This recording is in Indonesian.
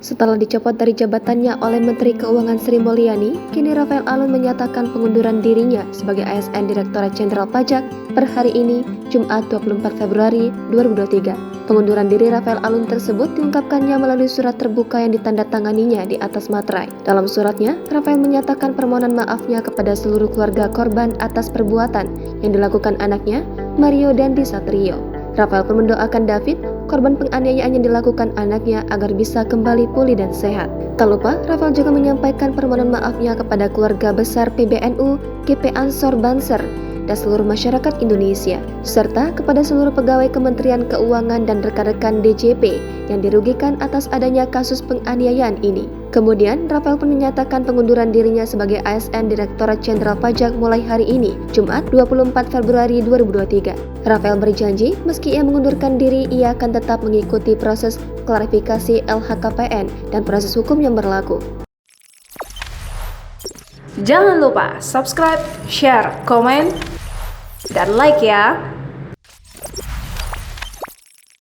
Setelah dicopot dari jabatannya oleh Menteri Keuangan Sri Mulyani, kini Rafael Alun menyatakan pengunduran dirinya sebagai ASN Direktorat Jenderal Pajak per hari ini, Jumat 24 Februari 2023. Pengunduran diri Rafael Alun tersebut diungkapkannya melalui surat terbuka yang ditandatanganinya di atas materai. Dalam suratnya, Rafael menyatakan permohonan maafnya kepada seluruh keluarga korban atas perbuatan yang dilakukan anaknya, Mario Dandi Satrio. Rafael pun mendoakan David, korban penganiayaan yang dilakukan anaknya agar bisa kembali pulih dan sehat. Tak lupa, Rafael juga menyampaikan permohonan maafnya kepada keluarga besar PBNU, GP Ansor Banser, dan seluruh masyarakat Indonesia, serta kepada seluruh pegawai Kementerian Keuangan dan rekan-rekan DJP yang dirugikan atas adanya kasus penganiayaan ini. Kemudian, Rafael pun menyatakan pengunduran dirinya sebagai ASN Direktorat Jenderal Pajak mulai hari ini, Jumat 24 Februari 2023. Rafael berjanji, meski ia mengundurkan diri, ia akan tetap mengikuti proses klarifikasi LHKPN dan proses hukum yang berlaku. Jangan lupa subscribe, share, komen, dan like ya!